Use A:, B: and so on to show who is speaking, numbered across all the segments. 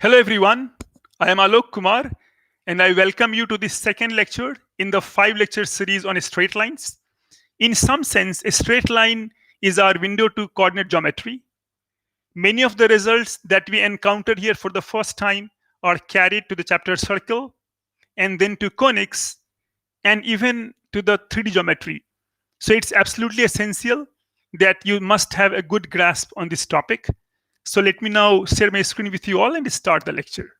A: Hello everyone, I am Alok Kumar and I welcome you to the second lecture in the 5 lecture series on straight lines. In some sense, a straight line is our window to coordinate geometry. Many of the results that we encounter here for the first time are carried to the chapter circle and then to conics and even to the 3D geometry. So it's absolutely essential that you must have a good grasp on this topic. So let me now share my screen with you all and start the lecture.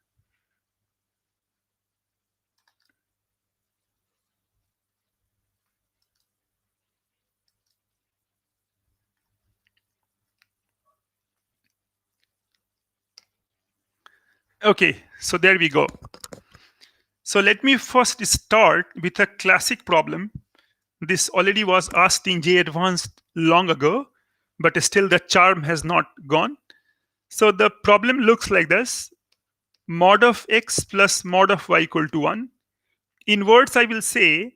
A: Okay, so there we go. So let me first start with a classic problem. This already was asked in J Advanced long ago, but still the charm has not gone. So the problem looks like this: mod of x plus mod of y equal to 1. In words, I will say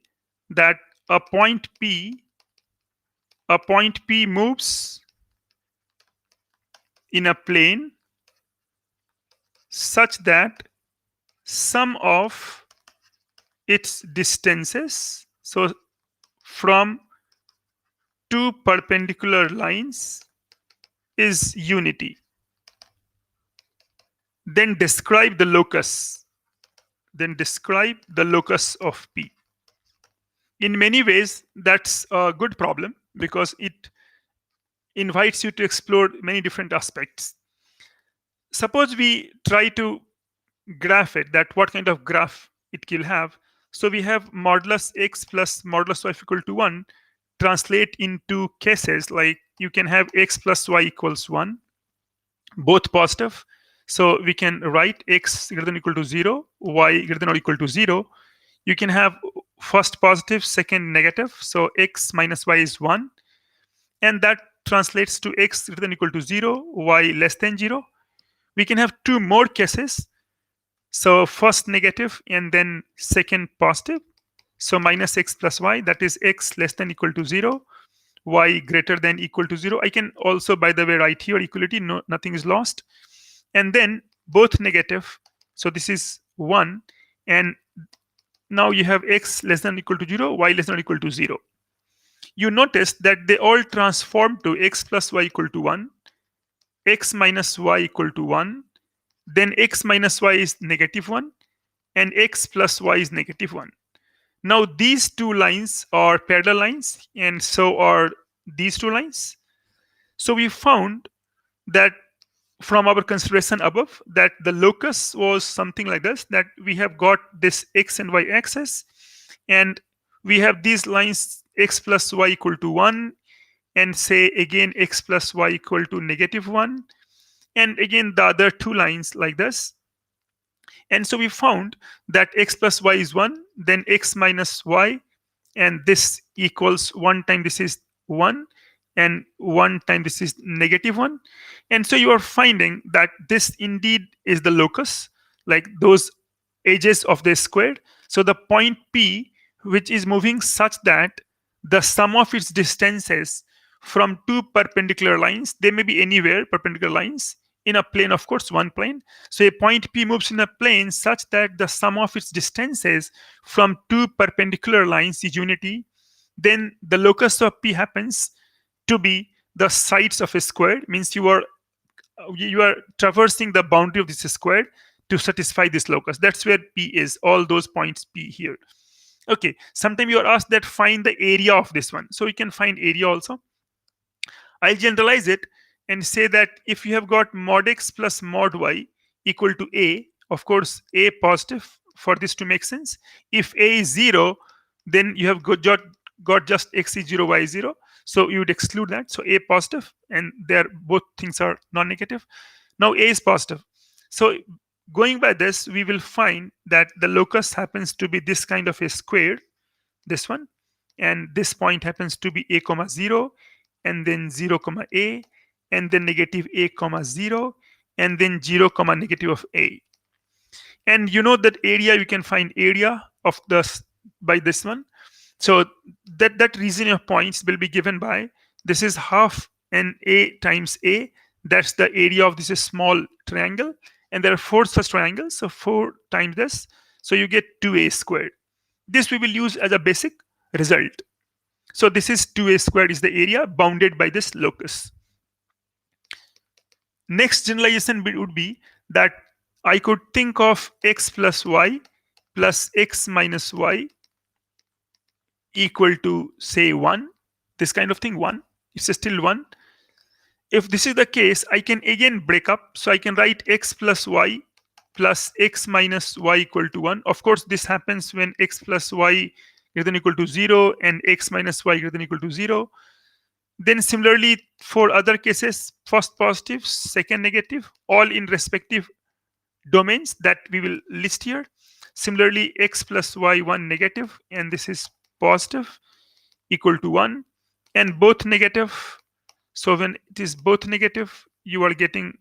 A: that a point P moves in a plane such that sum of its distances, so from two perpendicular lines, is unity. Then describe the locus. Of P. In many ways, that's a good problem because it invites you to explore many different aspects. Suppose we try to graph it, that what kind of graph it will have. So we have modulus x plus modulus y equal to 1 translate into cases like you can have x plus y equals 1, both positive. So we can write x greater than or equal to 0, y greater than or equal to 0. You can have first positive, second negative. So x minus y is 1. And that translates to x greater than or equal to 0, y less than 0. We can have two more cases. So first negative and then second positive. So minus x plus y, that is x less than or equal to 0, y greater than or equal to 0. I can also, by the way, write here equality, no, nothing is lost. And then both negative. So this is 1. And now you have x less than or equal to 0, y less than or equal to 0. You notice that they all transform to x plus y equal to 1, x minus y equal to 1, then x minus y is negative 1, and x plus y is negative 1. Now these two lines are parallel lines, and so are these two lines. So we found that from our consideration above, that the locus was something like this, that we have got this x and y axis, and we have these lines x plus y equal to 1, and say again x plus y equal to negative 1, and again the other two lines like this. And so we found that x plus y is 1, then x minus y, and this equals 1 time this is 1, and 1 time this is negative 1. And so you are finding that this indeed is the locus, like those edges of the square. So the point P, which is moving such that the sum of its distances from two perpendicular lines, they may be anywhere, perpendicular lines, in a plane, of course, one plane. So a point P moves in a plane such that the sum of its distances from two perpendicular lines is unity. Then the locus of P happens to be the sides of a square, means you are traversing the boundary of this square to satisfy this locus. That's where P is, all those points P here. Okay, sometimes you are asked that find the area of this one. So you can find area also. I'll generalize it and say that if you have got mod x plus mod y equal to a, of course, a positive for this to make sense. If a is 0, then you have got just x is 0, y is 0. So you would exclude that. So a positive, and there both things are non-negative. Now a is positive. So going by this, we will find that the locus happens to be this kind of a square, this one, and this point happens to be a comma 0, and then 0 comma a, and then negative a comma 0, and then 0 comma negative of a. And you know that area, you can find area of the by this one. So that region of points will be given by, this is half n a times a, that's the area of this small triangle, and there are 4 such triangles, so 4 times this, so you get 2a squared. This we will use as a basic result. So this is 2a squared is the area bounded by this locus. Next generalization would be that I could think of x plus y plus x minus y equal to, say, 1. This kind of thing, 1. It's still 1. If this is the case, I can again break up. So I can write x plus y plus x minus y equal to 1. Of course, this happens when x plus y greater than equal to 0 and x minus y greater than equal to 0. Then similarly, for other cases, first positive, second negative, all in respective domains that we will list here. Similarly, x plus y 1 negative, and this is positive, equal to 1, and both negative. So when it is both negative, you are getting,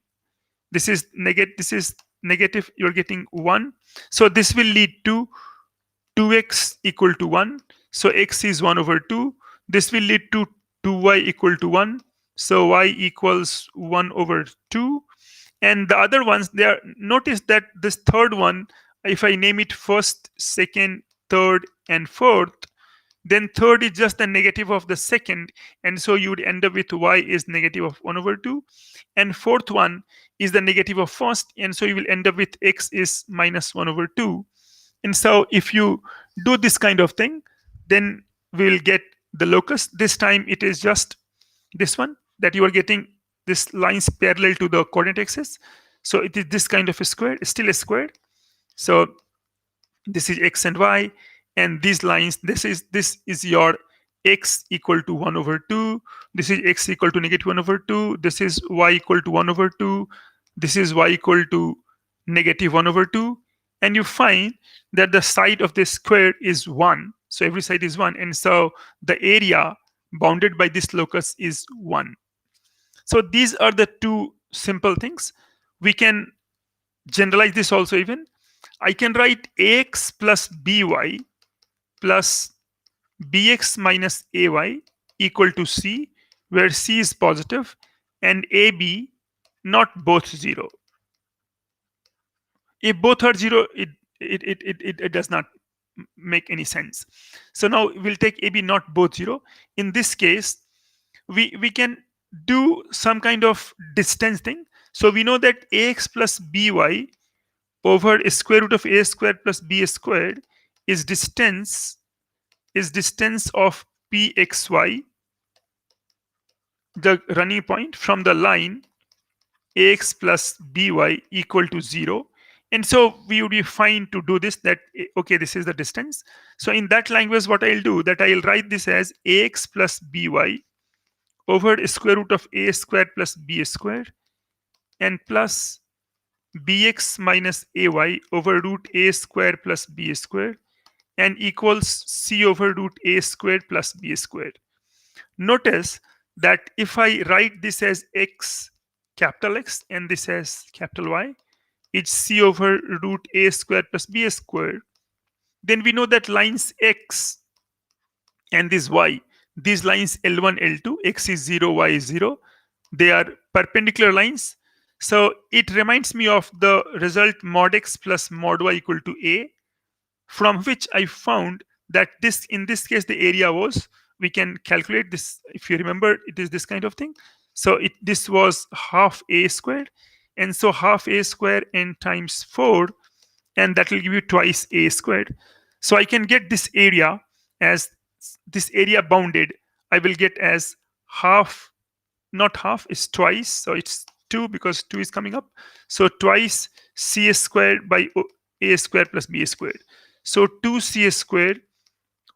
A: this is negative, you are getting 1. So this will lead to 2x equal to 1. So x is 1 over 2. This will lead to 2y equal to 1. So y equals 1 over 2. And the other ones, there, notice that this third one, if I name it first, second, third, and fourth, then third is just the negative of the second, and so you would end up with y is negative of 1 over 2, and fourth one is the negative of first, and so you will end up with x is minus 1 over 2. And so if you do this kind of thing, then we will get the locus. This time it is just this one, that you are getting this lines parallel to the coordinate axis. So it is this kind of a square, still a square. So this is x and y, and these lines, this is your x equal to 1 over 2, this is x equal to negative 1 over 2, this is y equal to 1 over 2, this is y equal to negative 1 over 2, and you find that the side of this square is 1. So every side is 1, and so the area bounded by this locus is 1. So these are the two simple things. We can generalize this also even. I can write ax plus by plus bx minus ay equal to c, where c is positive and ab not both 0. If both are 0, it does not make any sense. So now we'll take ab not both 0. In this case, we can do some kind of distance thing. So we know that ax plus by over a square root of a squared plus b squared is distance of pxy, the running point from the line ax plus by equal to 0. And so we would be fine to do this, that okay, this is the distance. So in that language, what I'll do, that I'll write this as ax plus by over a square root of a squared plus b squared, and plus bx minus ay over root a squared plus b squared, and equals c over root a squared plus b squared. Notice that if I write this as x, capital X, and this as capital Y, it's c over root a squared plus b squared, then we know that lines x and this y, these lines L1, L2, x is 0, y is 0, they are perpendicular lines. So it reminds me of the result mod x plus mod y equal to a, from which I found that this, in this case, the area was, we can calculate this, if you remember, it is this kind of thing. So this was half a squared, and so half a squared and times 4, and that will give you twice a squared. So I can get this area as, this area bounded, I will get as half, not half, is twice, so it's 2 because 2 is coming up. So twice c squared by a squared plus b squared. So 2c squared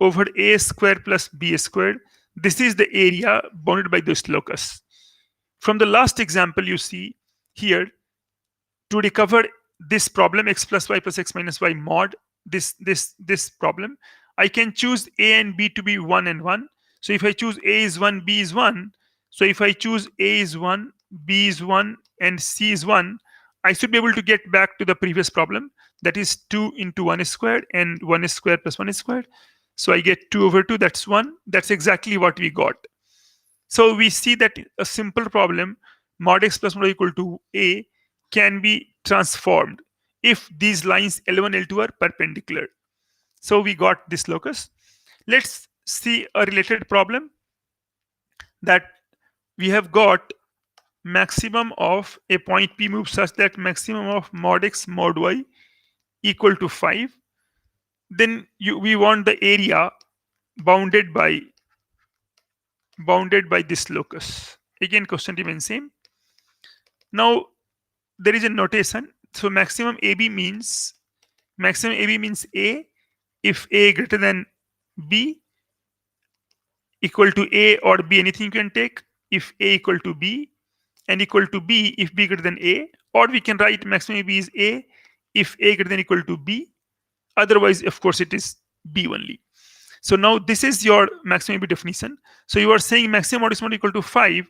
A: over a squared plus b squared. This is the area bounded by this locus. From the last example, you see here, to recover this problem, x plus y plus x minus y mod, this problem, I can choose a and b to be 1 and 1. So if I choose a is 1, b is 1, so if I choose a is 1, b is 1, and c is 1, I should be able to get back to the previous problem, that is 2 into 1 squared and 1 squared plus 1 squared. So I get 2 over 2, that's 1. That's exactly what we got. So we see that a simple problem, mod x plus mod y equal to a, can be transformed if these lines L1, L2 are perpendicular. So we got this locus. Let's see a related problem, that we have got maximum of a point P move such that maximum of mod x mod y equal to 5. Then we want the area bounded by this locus. Again, question remains same. Now there is a notation. So maximum AB means A if A greater than B, equal to A or B, anything you can take, if A equal to B, and equal to B if B greater than A, or we can write maximum AB is A if A greater than equal to B. Otherwise, of course, it is B only. So now this is your maximum AB definition. So you are saying maximum mod x mod equal to 5.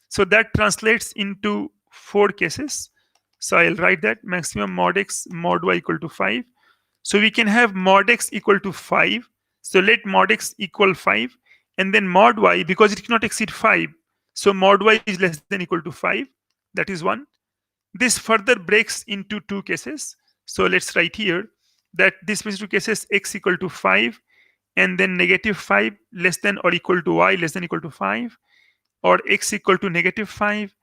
A: So that translates into 4 cases. So I'll write that maximum mod x mod y equal to 5. So we can have mod x equal to 5. So let mod x equal 5. And then mod y, because it cannot exceed 5. So mod y is less than equal to 5. That is 1. This further breaks into 2 cases. So let's write here that this means 2 cases, x equal to 5 and then negative 5 less than or equal to y less than equal to 5, or x equal to negative 5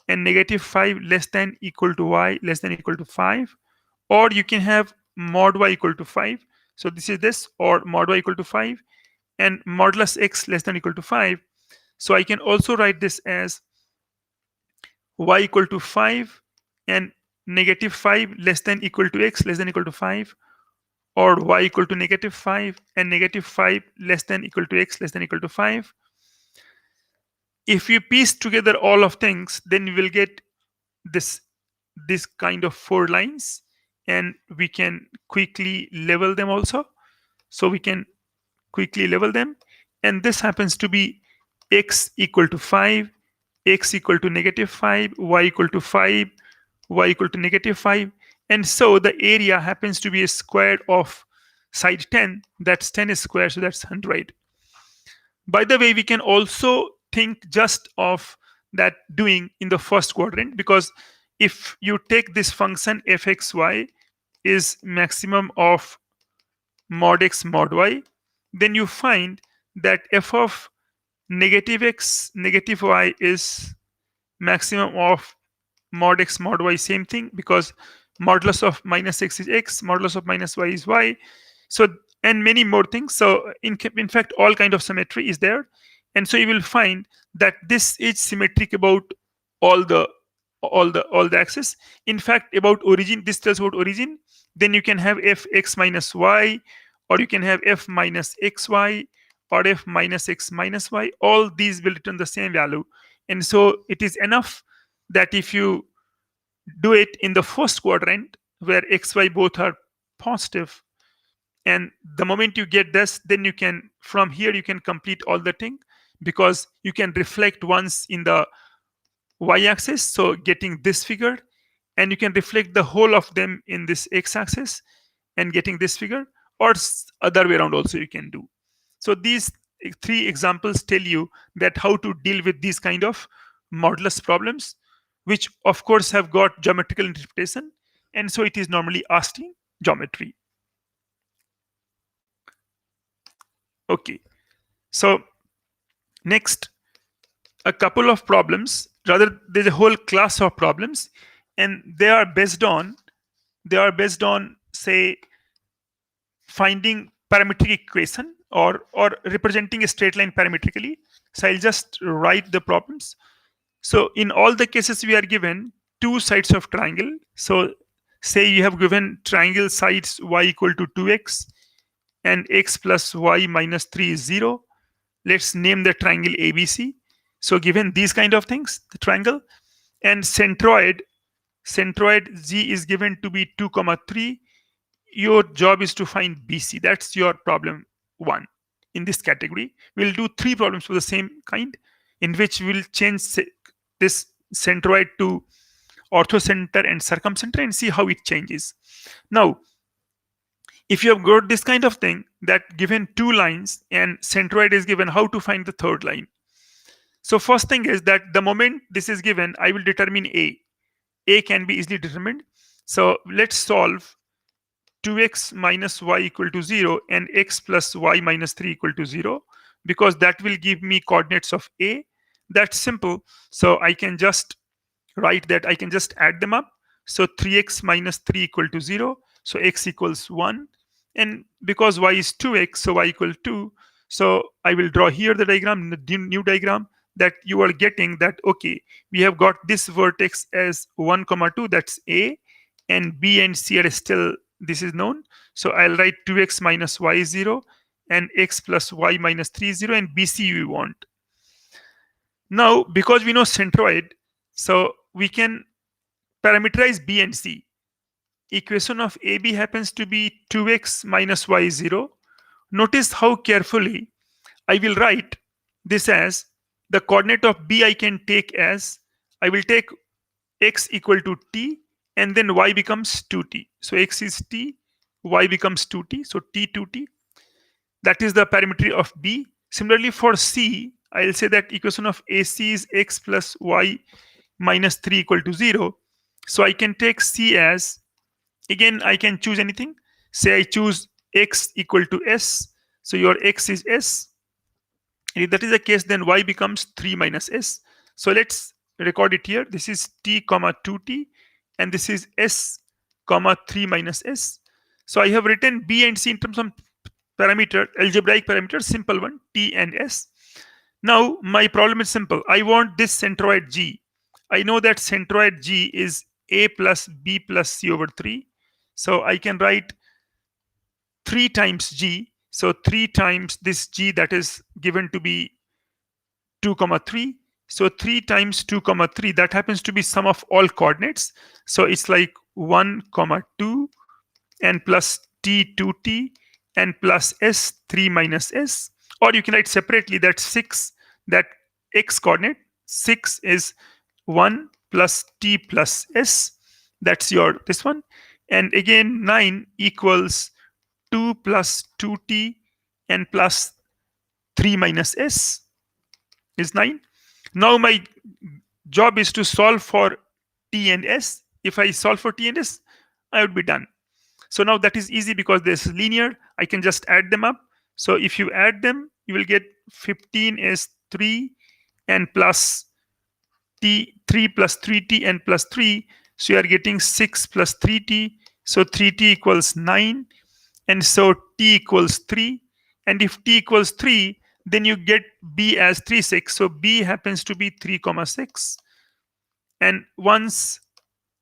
A: and negative 5 less than equal to y less than equal to 5, or you can have mod y equal to 5. So this is this, or mod y equal to 5 and modulus x less than equal to 5. So I can also write this as y equal to 5 and negative 5 less than equal to x less than equal to 5, or y equal to negative 5 and negative 5 less than equal to x less than equal to 5. If you piece together all of things, then you will get this kind of 4 lines, and we can quickly level them also. So we can quickly level them, and this happens to be x equal to 5, x equal to negative 5, y equal to 5, y equal to negative 5. And so the area happens to be a square of side 10. That's 10 square, so that's 100. By the way, we can also think just of that doing in the first quadrant, because if you take this function fxy is maximum of mod x mod y, then you find that f of negative x negative y is maximum of mod x mod y, same thing, because modulus of minus x is x, modulus of minus y is y. So, and many more things. So in fact, all kind of symmetry is there. And so you will find that this is symmetric about all the axes. In fact, about origin, this tells about origin. Then you can have f x minus y, or you can have f minus xy, or f minus x minus y. All these will return the same value. And so it is enough that if you do it in the first quadrant where xy both are positive, and the moment you get this, then you can, from here you can complete all the thing, because you can reflect once in the y-axis, so getting this figure, and you can reflect the whole of them in this x-axis and getting this figure, or other way around also you can do. So these 3 examples tell you that how to deal with these kind of modulus problems, which of course have got geometrical interpretation, and so it is normally asked in geometry. Okay, so next, a couple of problems, rather there's a whole class of problems, and they are based on say finding parametric equation or representing a straight line parametrically. So I'll just write the problems. So in all the cases we are given 2 sides of triangle. So say you have given triangle sides y equal to 2x and x plus y minus 3 is 0. Let's name the triangle ABC. So given these kind of things, the triangle, and centroid z is given to be 2, 3. Your job is to find BC. That's your problem 1 in this category. We'll do 3 problems for the same kind, in which we'll change this centroid to orthocenter and circumcenter and see how it changes. Now, if you have got this kind of thing, that given 2 lines and centroid is given, how to find the third line? So first thing is that the moment this is given, I will determine A. A can be easily determined. So let's solve 2x minus y equal to 0 and x plus y minus 3 equal to 0, because that will give me coordinates of A. That's simple. So I can just write that, I can just add them up. So 3x minus 3 equal to 0. So x equals 1. And because y is 2x, so y equal 2. So I will draw here the diagram, the new diagram, that you are getting that, okay, we have got this vertex as 1, 2, that's A, and B and C are still, this is known. So I'll write 2x minus y is 0, and x plus y minus 3 is 0, and BC we want. Now, because we know centroid, so we can parameterize B and C. Equation of AB happens to be 2x minus y is 0. Notice how carefully I will write this as the coordinate of B I can take as, I will take x equal to t, and then y becomes 2t. So x is t, y becomes 2t, so t 2t. That is the parameter of B. Similarly for C, I'll say that equation of AC is x plus y minus 3 equal to 0. So I can take C as, again, I can choose anything. Say I choose x equal to s. So your x is s. And if that is the case, then y becomes 3 minus s. So let's record it here. This is t comma 2t, and this is s comma 3 minus s. So I have written B and C in terms of parameter, algebraic parameter, simple one, t and s. Now my problem is simple. I want this centroid G. I know that centroid G is a plus b plus c over 3. So I can write 3 times G. So 3 times this G, that is given to be 2 comma 3. So 3 times 2 comma 3, that happens to be sum of all coordinates. So it's like 1 comma 2 and plus t 2t and plus s 3 minus s. Or you can write separately that 6, that x coordinate 6 is 1 plus t plus s. That's your this one. And again 9 equals 2 plus 2t and plus 3 minus s is 9. Now my job is to solve for t and s. If I solve for t and s, I would be done. So now that is easy because this is linear. I can just add them up. So if you add them, you will get 15 is 3 and plus t, 3 plus 3t and plus 3. So you are getting 6 plus 3t. So 3t equals 9. And so t equals 3. And if t equals 3, then you get b as 3, 6. So b happens to be 3, 6. And once,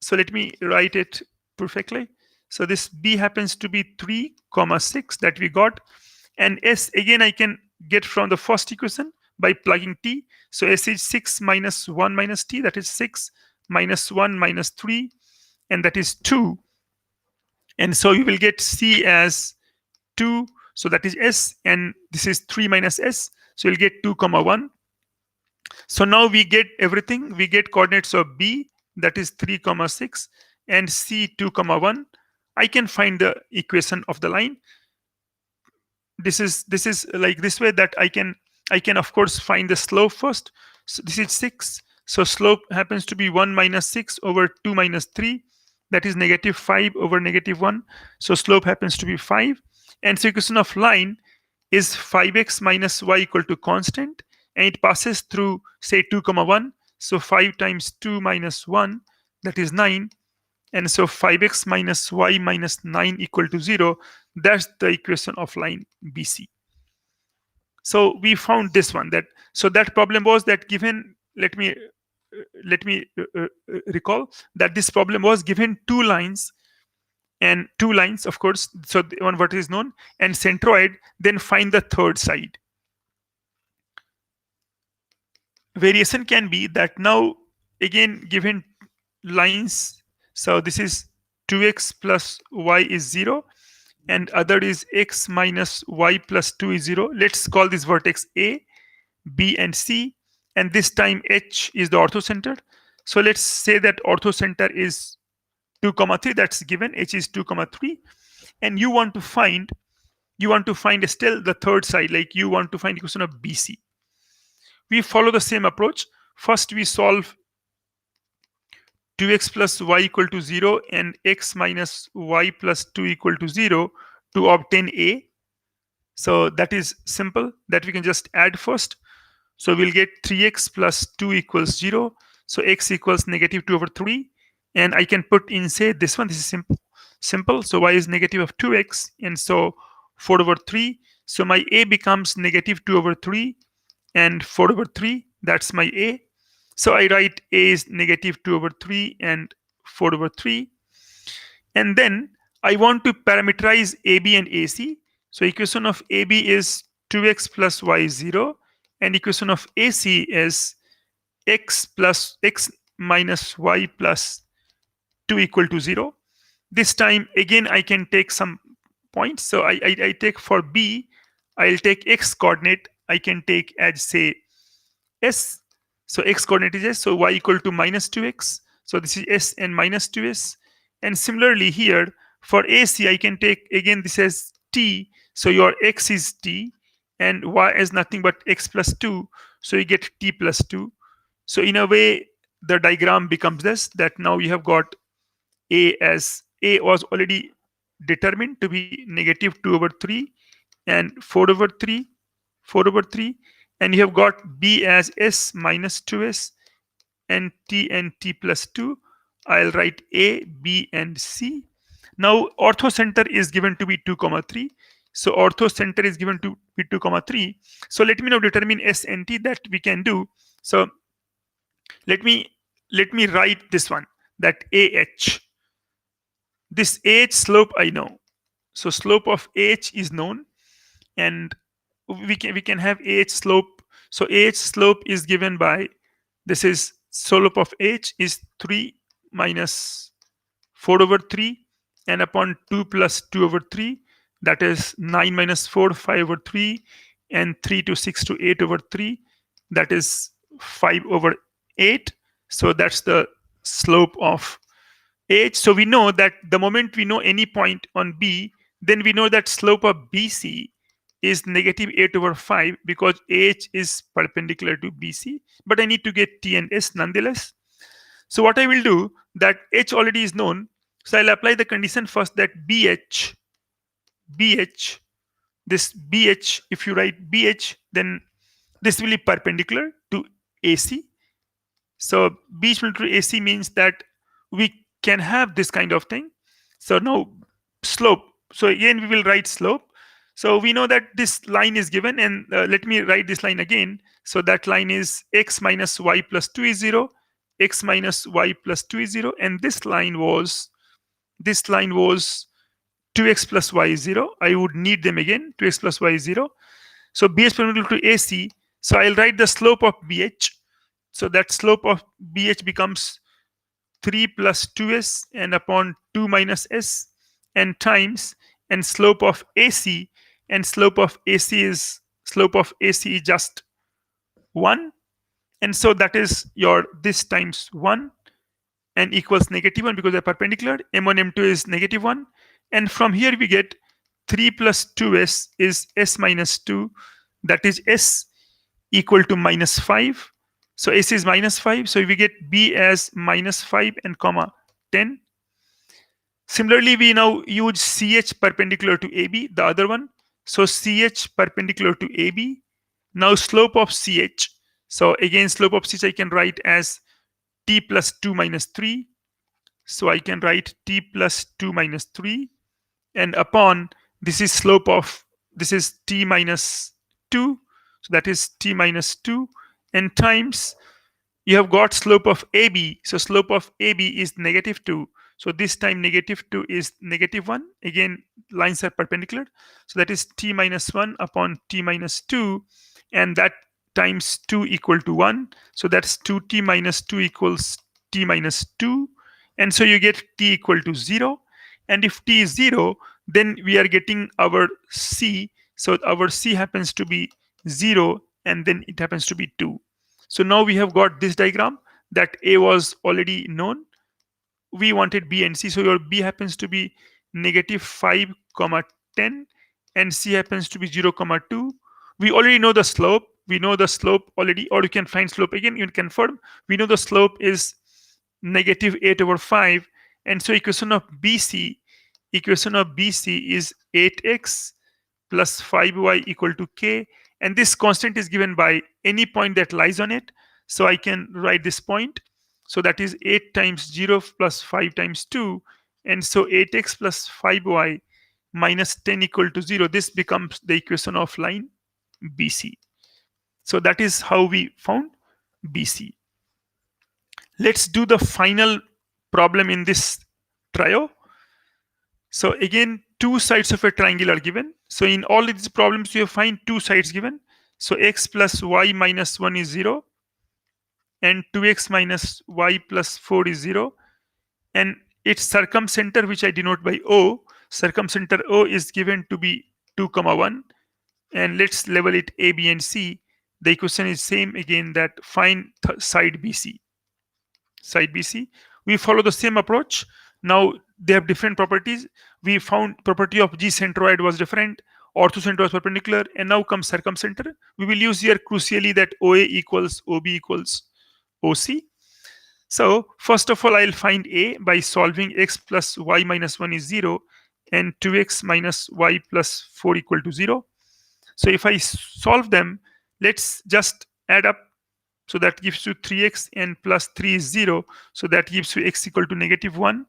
A: so let me write it perfectly. So this b happens to be 3, 6 that we got. And s, again, I can get from the first equation by plugging t. So s is 6 minus 1 minus t, that is 6 minus 1 minus 3, and that is 2. And so you will get c as 2. So that is s, and this is 3 minus s. So you'll get 2, 1. So now we get everything. We get coordinates of b, that is 3, 6, and c 2, 1. I can find the equation of the line. This is like this way, that I can of course find the slope first. So this is 6. So slope happens to be 1 minus 6 over 2 minus 3. That is negative 5 over negative 1. So slope happens to be 5. And so equation of line is 5x minus y equal to constant. And it passes through, say, 2, 1. So 5 times 2 minus 1, that is 9. And so 5x minus y minus 9 equal to 0. That's the equation of line BC. So we found this one. So that problem was that given, let me recall that this problem was given 2 lines, and 2 lines, of course. So the one what is known, and centroid, then find the third side. Variation can be that now, again, given lines, so this is 2x plus y is 0, and other is x minus y plus 2 is 0. Let's call this vertex A, B, and C, and this time H is the orthocenter. So let's say that orthocenter is 2, 3. That's given. H is 2, 3, and you want to find still the third side, like you want to find equation of BC. We follow the same approach. First we solve 2x plus y equal to 0 and x minus y plus 2 equal to 0 to obtain a. So that is simple, that we can just add first. So we'll get 3x plus 2 equals 0. So x equals negative 2 over 3. And I can put in, say, this one. This is simple. So y is negative of 2x. And so 4 over 3. So my a becomes negative 2 over 3 and 4 over 3. That's my a. So I write a is negative 2 over 3 and 4 over 3. And then I want to parameterize AB and AC. So equation of AB is 2x plus y is 0. And equation of AC is x plus x minus y plus 2 equal to 0. This time again I can take some points. So I take for B, I'll take x coordinate. I can take as, say, s. So x coordinate is s, so y equal to minus 2x. So this is s and minus 2s. And similarly here for AC, I can take again this as t. So your x is t and y is nothing but x plus 2. So you get t plus 2. So in a way, the diagram becomes this, that now you have got a as a was already determined to be negative 2 over 3 and 4 over 3, 4 over 3. And you have got b as s minus 2s and t plus 2. I'll write a, b, and c. Now ortho center is given to be 2 comma 3. So ortho center is given to be 2 comma 3. So let me now determine s and t. That we can do. So let me write this one, that ah. This ah slope I know. So slope of ah is known, and we can have ah slope. So ah slope is given by, this is slope of h is 3 minus 4 over 3 and upon 2 plus 2 over 3, that is 9 minus 4, 5 over 3, and 3 to 6 to 8 over 3, that is 5 over 8. So that's the slope of h. So we know that the moment we know any point on B, then we know that slope of BC is negative 8 over 5 because h is perpendicular to BC. But I need to get t and s nonetheless. So what I will do, that h already is known. So I'll apply the condition first, that BH, this BH, if you write BH, then this will be perpendicular to AC. So BH to AC means that we can have this kind of thing. So now slope. So again, we will write slope. So we know that this line is given, and let me write this line again. So that line is x minus y plus 2 is 0, x minus y plus 2 is 0, and this line was 2x plus y is 0. I would need them again, 2x plus y is 0. So BH perpendicular to AC. So I'll write the slope of BH. So that slope of BH becomes 3 plus 2s and upon 2 minus s and times, and slope of AC, and slope of AC is just 1. And so that is your this times 1 and equals negative 1 because they're perpendicular. M1, M2 is negative 1. And from here we get 3 plus 2s is s minus 2. That is s equal to minus 5. So s is minus 5. So we get b as minus 5 and comma 10. Similarly, we now use CH perpendicular to AB, the other one. So CH perpendicular to AB. Now slope of CH. So again, slope of CH I can write as t plus 2 minus 3. So I can write t plus 2 minus 3. And upon, this is slope of, this is t minus 2. So that is t minus 2. And times, you have got slope of AB. So slope of AB is negative 2. So this time negative 2 is negative 1. Again, lines are perpendicular. So that is t minus 1 upon t minus 2. And that times 2 equal to 1. So that's 2t minus 2 equals t minus 2. And so you get t equal to 0. And if t is 0, then we are getting our c. So our c happens to be 0, and then it happens to be 2. So now we have got this diagram, that A was already known. We wanted B and C. So your B happens to be negative 5 comma 10 and C happens to be 0 comma 2. We already know the slope. We know the slope already, or you can find slope again. You can confirm. We know the slope is negative 8 over 5. And so equation of BC is 8x plus 5y equal to k. And this constant is given by any point that lies on it. So I can write this point. So that is 8 times 0 plus 5 times 2. And so 8x plus 5y minus 10 equal to 0. This becomes the equation of line BC. So that is how we found BC. Let's do the final problem in this trio. So again, two sides of a triangle are given. So in all of these problems, you find two sides given. So x plus y minus 1 is 0. And 2x minus y plus 4 is 0. And its circumcenter, which I denote by O, circumcenter O is given to be 2, 1. And let's label it A, B, and C. The equation is same again, that find side BC. Side BC. We follow the same approach. Now they have different properties. We found property of G centroid was different, orthocenter was perpendicular, and now comes circumcenter. We will use here crucially that OA equals OB equals OC. So first of all, I'll find A by solving x plus y minus 1 is 0 and 2x minus y plus 4 equal to 0. So if I solve them, let's just add up. So that gives you 3x and plus 3 is 0. So that gives you x equal to negative 1.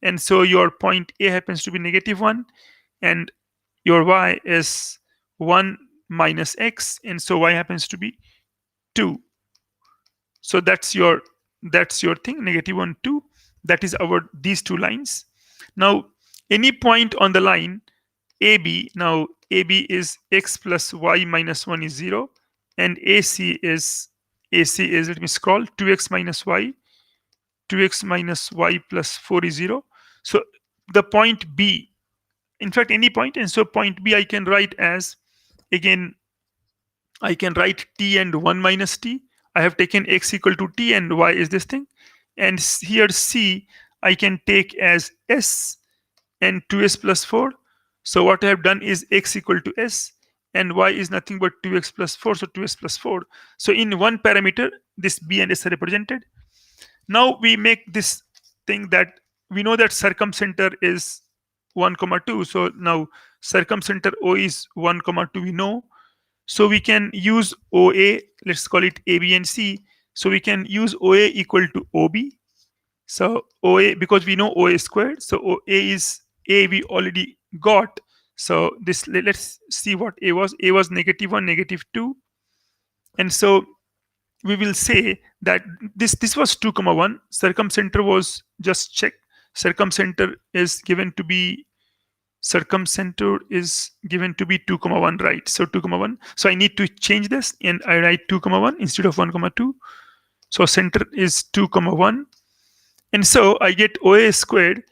A: And so your point A happens to be negative 1. And your y is 1 minus x. And so y happens to be 2. So that's your thing, negative 1, 2. That is these two lines. Now, any point on the line AB, now AB is x plus y minus 1 is 0. And AC is, let me scroll, 2x minus y plus 4 is 0. So the point B, in fact, any point, and so point B I can write as, again, I can write t and 1 minus t. I have taken x equal to t and y is this thing. And here C I can take as s and 2s plus 4. So what I have done is x equal to s and y is nothing but 2x plus 4, so 2s plus 4. So in one parameter, this b and s are represented. Now we make this thing that we know that circumcenter is 1, 2. So now circumcenter O is 1, 2 we know. So we can use OA, let's call it A, B, and C. So we can use OA equal to OB. So OA, because we know OA squared. So OA is A we already got. So this, let's see what A was. A was negative 1, negative 2. And so we will say that this was 2, 1. Circumcenter was, just check. Circumcenter is given to be 2, 1, right? So 2, 1. So I need to change this and I write 2, 1 instead of 1, 2. So center is 2, 1. And so I get OA squared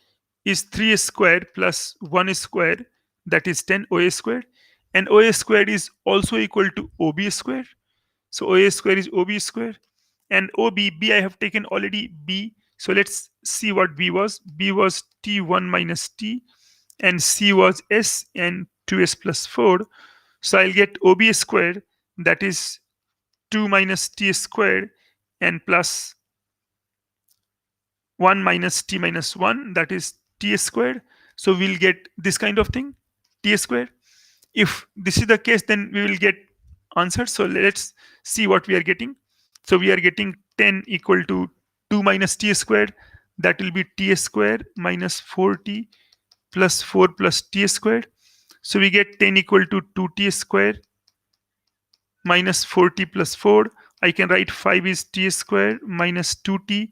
A: is 3 squared plus 1 squared, that is 10 OA squared. And OA squared is also equal to OB squared. So OA squared is OB squared. And OB, B I have taken already B. So let's see what B was. B was T1 minus T. And C was S and 2s plus 4. So I'll get OB squared, that is 2 minus T squared, and plus 1 minus T minus 1, that is T squared. So we'll get this kind of thing, T squared. If this is the case, then we will get answers. So let's see what we are getting. So we are getting 10 equal to 2 minus T squared. That will be T squared minus 4T plus 4 plus T squared. So we get 10 equal to 2T squared minus 4T plus 4. I can write 5 is T squared minus 2T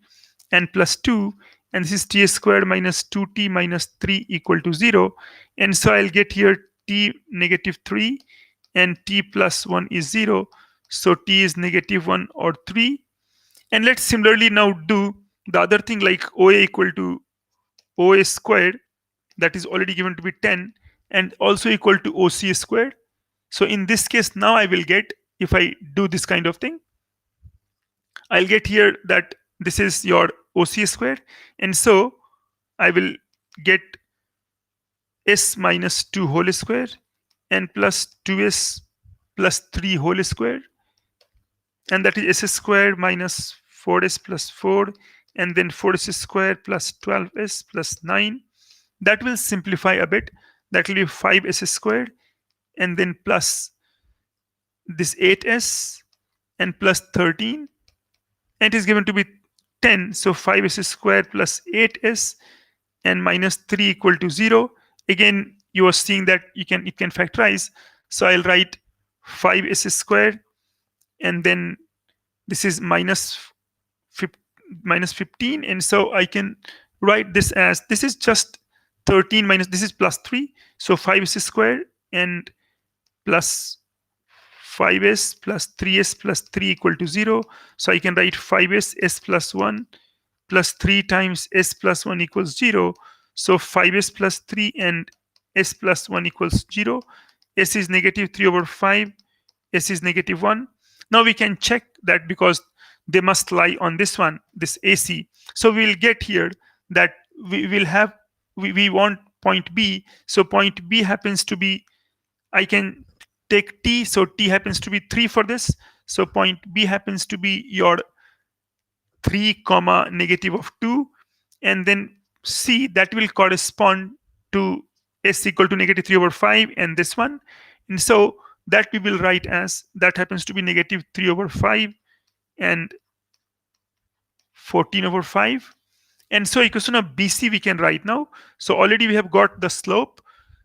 A: and plus 2. And this is T squared minus 2T minus 3 equal to 0. And so I'll get here T negative 3 and T plus 1 is 0. So T is negative 1 or 3. And let's similarly now do the other thing, like OA equal to OA squared. That is already given to be 10 and also equal to OC squared. So in this case, now I will get, if I do this kind of thing, I'll get here that this is your OC squared. And so I will get S minus 2 whole square and plus 2S plus 3 whole square. And that is S squared minus 4S plus 4 and then 4s squared plus 12s plus 9. That will simplify a bit. That will be 5s squared, and then plus this 8s and plus 13, and it is given to be 10. So 5s squared plus 8s and minus 3 equal to 0. Again, you are seeing that it can factorize. So I'll write 5s squared, and then this is minus 15, and so I can write this as, this is just 13 minus, this is plus 3, so 5s squared and plus 5s plus 3s plus 3 equal to 0. So I can write 5s s plus 1 plus 3 times s plus 1 equals 0. So 5s plus 3 and s plus 1 equals 0. S is negative 3 over 5. S is negative 1. Now we can check that because they must lie on this one, this AC. So we'll get here that we want point B. So point B happens to be, I can take T. So T happens to be 3 for this. So point B happens to be your 3 comma negative of 2, and then C, that will correspond to S equal to negative 3 over 5 and this one. And so that we will write as, that happens to be negative 3 over 5 and 14 over 5. And so equation of BC we can write now. So already we have got the slope.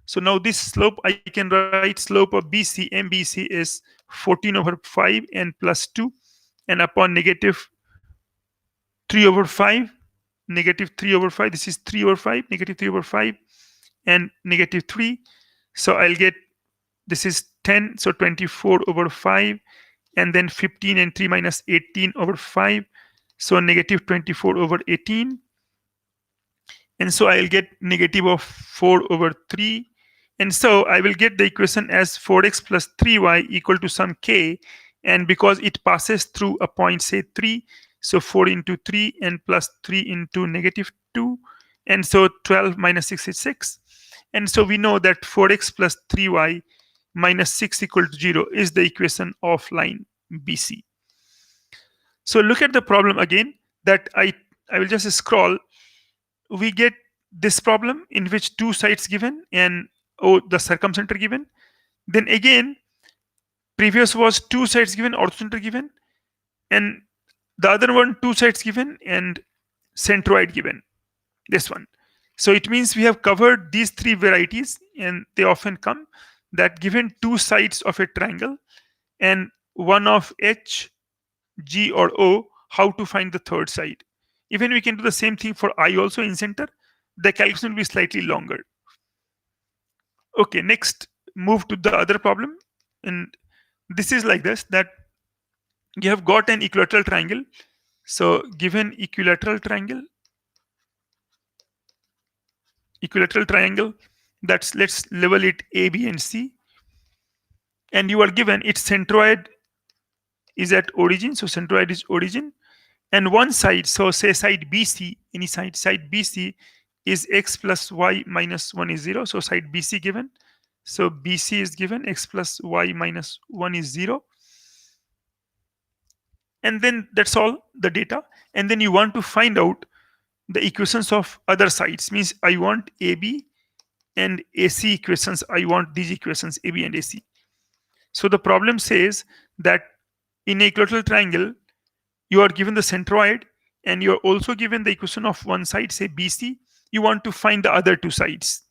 A: So now this slope, I can write slope of BC, MBC is 14 over 5 and plus 2, and upon negative 3 over 5, negative 3 over 5, this is 3 over 5, negative 3 over 5, and negative 3. So I'll get, this is 10, so 24 over 5, and then 15 and 3 minus 18 over 5, so negative 24 over 18. And so I'll get negative of 4 over 3. And so I will get the equation as 4x plus 3y equal to some k. And because it passes through a point, say 3, so 4 into 3 and plus 3 into negative 2. And so 12 minus 6 is 6. And so we know that 4x plus 3y minus 6 equal to 0 is the equation of line BC. So look at the problem again, that I will just scroll. We get this problem in which two sides given and the circumcenter given. Then again, previous was two sides given, orthocenter given, and the other one two sides given and centroid given, this one. So it means we have covered these three varieties, and they often come that given two sides of a triangle and one of H, G or O, how to find the third side. Even we can do the same thing for I also in center. The calculation will be slightly longer. Okay, next move to the other problem. And this is like this, that you have got an equilateral triangle. So given equilateral triangle, that's, let's label it A, B and C. And you are given its centroid is at origin. So centroid is origin. And one side, so say side BC, any side BC is x plus y minus 1 is 0. So side BC given. So BC is given, x plus y minus 1 is 0. And then that's all the data. And then you want to find out the equations of other sides. Means I want AB and AC equations. I want these equations, AB and AC. So the problem says that in an equilateral triangle, you are given the centroid and you are also given the equation of one side, say BC. You want to find the other two sides.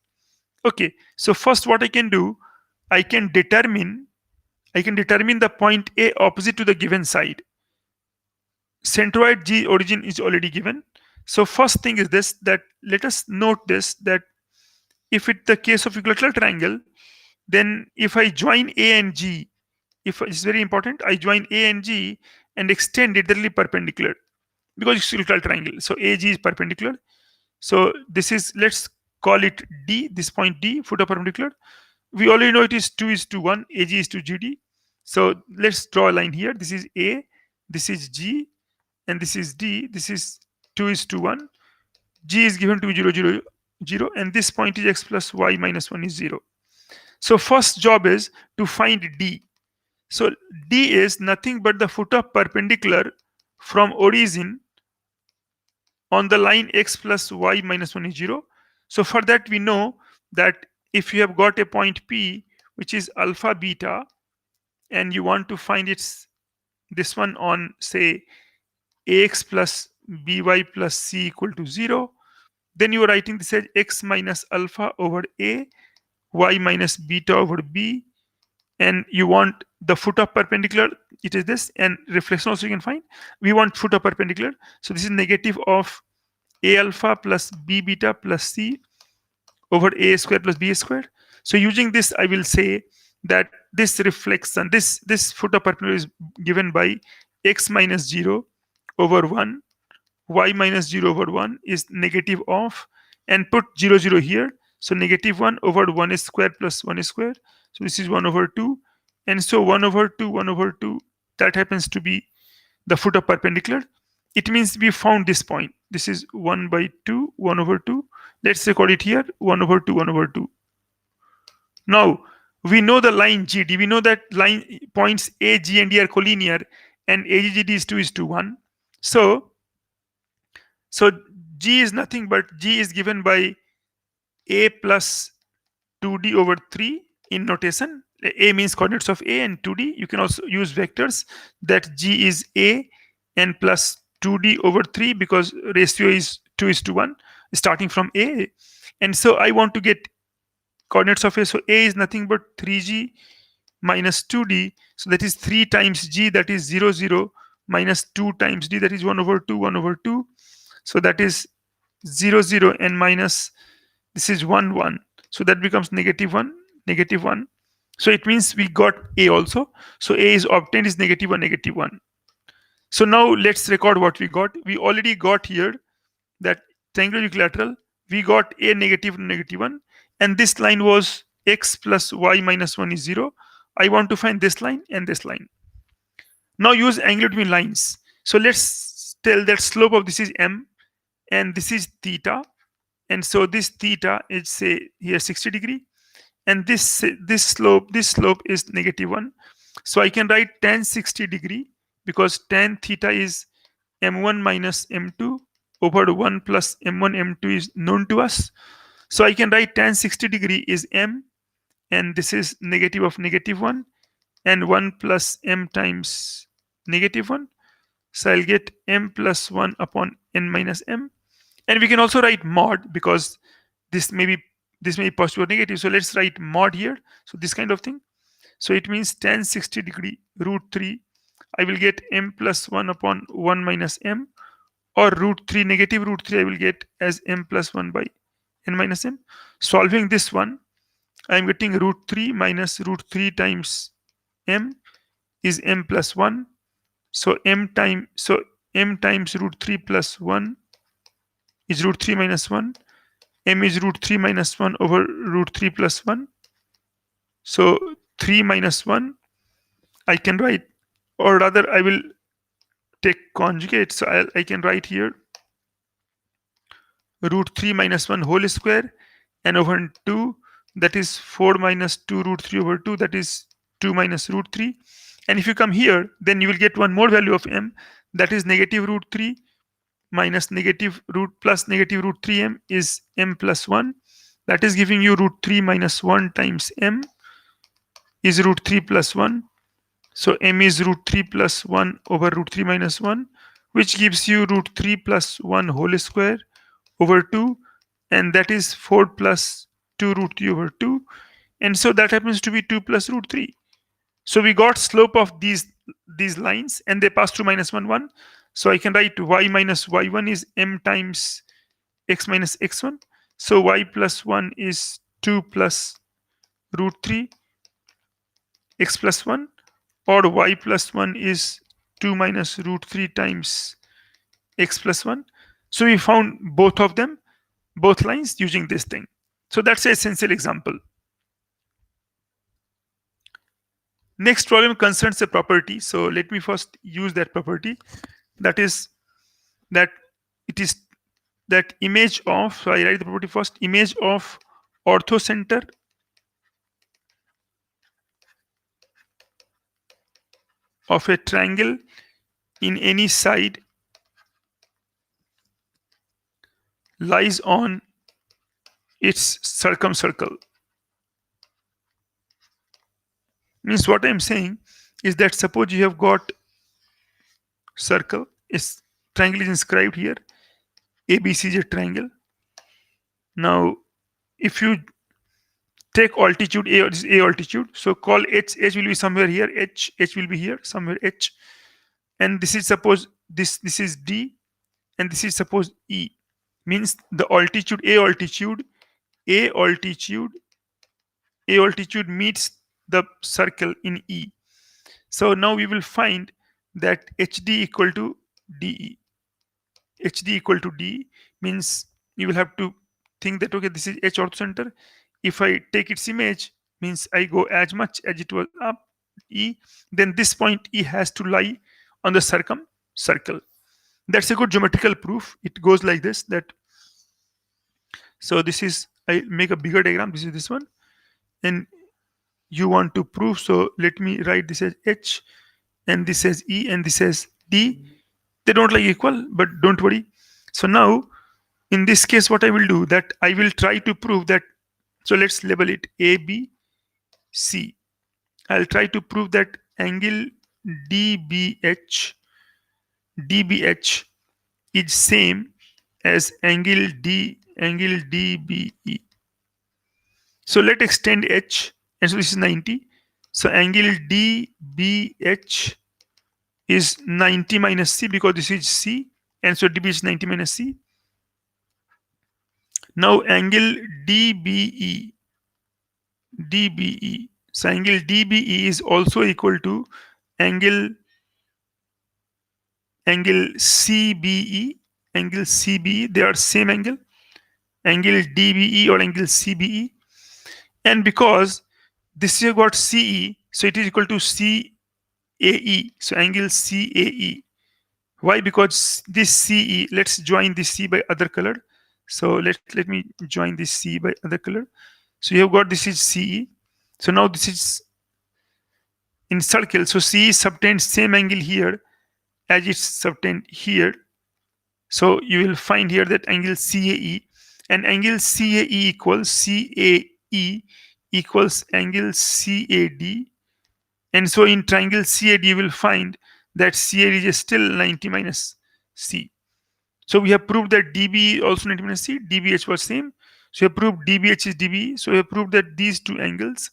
A: Okay, so first what I can do, I can determine the point A opposite to the given side. Centroid G origin is already given. So first thing is this, that let us note this, that if it's the case of equilateral triangle, then if I join A and G, if it's very important, I join A and G and extend it, that will be perpendicular because it's equilateral triangle. So AG is perpendicular. So this is, let's call it D, this point D, foot of perpendicular. We already know it is 2 is to 1, AG is to GD. So let's draw a line here. This is A, this is G, and this is D. This is 2 is to 1. G is given to be 0, 0, 0, and this point is x plus y minus 1 is 0. So first job is to find D. So D is nothing but the foot of perpendicular from origin on the line x plus y minus 1 is 0. So for that we know that if you have got a point P which is alpha beta and you want to find its this one on say ax plus by plus c equal to 0, then you are writing this as x minus alpha over a, y minus beta over b, and you want the foot of perpendicular, it is this, and reflection also you can find. We want foot of perpendicular, so this is negative of a alpha plus b beta plus c over a square plus b square. So using this I will say that this reflection, this foot of perpendicular is given by x minus 0 over 1, y minus 0 over 1 is negative of, and put 0 0 here, so negative 1 over 1 square plus 1 square, so this is 1 over 2, and so 1 over 2 1 over 2, that happens to be the foot of perpendicular. It means we found this point. This is 1 by 2 1 over 2. Let's record it here, 1 over 2 1 over 2. Now we know the line GD, we know that line points A, G and D are collinear, and AGGD is 2 is to 1. So G is nothing but G is given by A plus 2D over 3 in notation. A means coordinates of A, and 2D. You can also use vectors that G is A and plus 2D over 3 because ratio is 2 is to 1 starting from A. And so I want to get coordinates of A. So A is nothing but 3G minus 2D. So that is 3 times G, that is 0 0, minus 2 times D, that is 1 over 2 1 over 2. So that is 0 0 and minus, this is 1 1. So that becomes negative 1 negative 1. So it means we got A also. So A is obtained is negative 1 negative 1. So now let's record what we got. We already got here that triangular equilateral. We got A negative negative 1, and this line was x plus y minus 1 is 0. I want to find this line and this line. Now use angle between lines. So let's tell that slope of this is m and this is theta, and so this theta is say here 60 degree, and this slope is negative 1. So I can write tan 60 degree because tan theta is m1 minus m2 over 1 plus m1 m2 is known to us. So I can write tan 60 degree is m, and this is negative of negative 1, and 1 plus m times negative 1. So I'll get m plus 1 upon n minus m. And we can also write mod because this may be positive or negative. So let's write mod here. So this kind of thing. So it means tan 60 degree root 3. I will get m plus 1 upon 1 minus m, or root 3 negative root 3 I will get as m plus 1 by n minus m. Solving this one, I am getting root 3 minus root 3 times m is m plus 1. So m times root 3 plus 1 is root 3 minus 1. M is root 3 minus 1 over root 3 plus 1. So 3 minus 1 I can write, or rather I will take conjugate. So I can write here root 3 minus 1 whole square and over 2, that is 4 minus 2 root 3 over 2, that is 2 minus root 3. And if you come here, then you will get one more value of m, that is negative root 3 minus negative root plus negative root 3m is m plus 1. That is giving you root 3 minus 1 times m is root 3 plus 1. So m is root 3 plus 1 over root 3 minus 1, which gives you root 3 plus 1 whole square over 2, and that is 4 plus 2 root 3 over 2, and so that happens to be 2 plus root 3. So we got slope of these lines, and they pass through minus 1 1. So I can write y minus y1 is m times x minus x1. So y plus 1 is 2 plus root 3 x plus 1, or y plus 1 is 2 minus root 3 times x plus 1. So we found both of them, both lines, using this thing. So that's an essential example. Next problem concerns a property. So let me first use that property. That is that it is that image of, so I write the property first, image of orthocenter of a triangle in any side lies on its circumcircle. Means what I'm saying is that suppose you have got circle, is triangle is inscribed here. ABC is a triangle. Now, if you take altitude A, this is A altitude, so call H will be somewhere here, H will be here, somewhere H. And this is suppose this is D, and this is suppose E. Means the altitude A altitude meets the circle in E. So now we will find that HD equal to DE. HD equal to D means you will have to think that okay, this is H orthocenter. If I take its image, means I go as much as it was up E, then this point E has to lie on the circle. That's a good geometrical proof. It goes like this, that so this is, I make a bigger diagram, this is this one, and you want to prove, so let me write this as H, and this as E, and this as D. They don't like equal, but don't worry. So now in this case what I will do, that I will try to prove that, so let's label it ABC. I'll try to prove that angle DBH is same as angle DBE. So let's extend H, and so this is 90. So angle DBH is 90 minus C, because this is C, and so DB is 90 minus C. Now angle DBE. So angle DBE is also equal to angle CBE. Angle CBE, they are same angle. Angle DBE or angle CBE. And because this here got CE, so it is equal to CAE. So angle CAE. Why? Because this CE, let's join this C by other color. So let me join this C by other color. So you have got, this is CE. So now this is in circle. So CE subtends same angle here as it's subtend here. So you will find here that angle CAE, and angle CAE equals angle CAD. And so in triangle CAD, you will find that CAD is still 90 minus C. So we have proved that DB also 90 minus C, DBH was same. So we have proved DBH is DB. So we have proved that these two angles,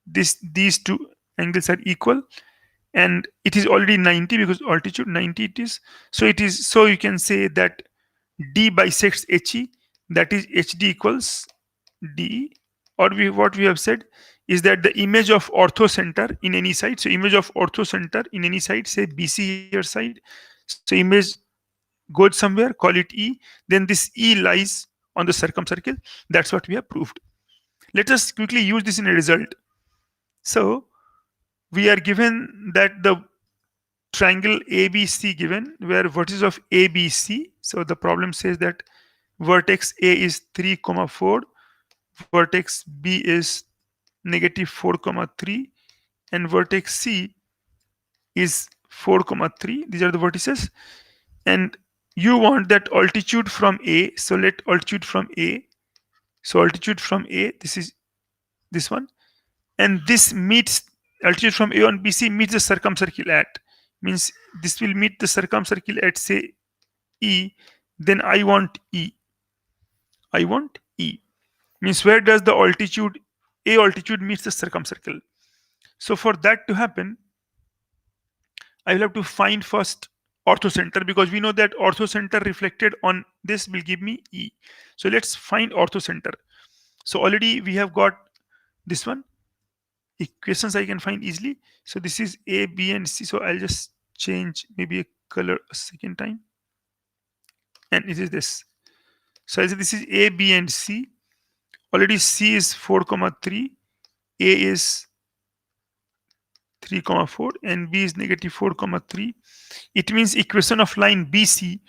A: these two angles are equal. And it is already 90 because altitude 90 it is. So it is, so you can say that D bisects HE, that is HD equals DE. Or what we have said is that the image of orthocenter in any side, so image of orthocenter in any side, say BC here side, so image goes somewhere, call it E, then this E lies on the circumcircle. That's what we have proved. Let us quickly use this in a result. So we are given that the triangle ABC given, where vertices of ABC, so the problem says that vertex A is 3, 4, vertex B is negative 4, 3, and vertex C is 4, 3. These are the vertices. And you want that altitude from A. So let altitude from A. So altitude from A, this is this one. And this meets, altitude from A on BC meets the circumcircle at. Means this will meet the circumcircle at, say, E. Then I want E. Means where does the altitude, A altitude meets the circumcircle. So for that to happen, I will have to find first orthocenter, because we know that orthocenter reflected on this will give me E. So let's find orthocenter. So already we have got this one. Equations I can find easily. So this is A, B, and C. So I'll just change maybe a color a second time. And it is this. So this is A, B, and C. Already C is 4, 3. A is 3, 4, and B is negative 4, 3. It means equation of line BC.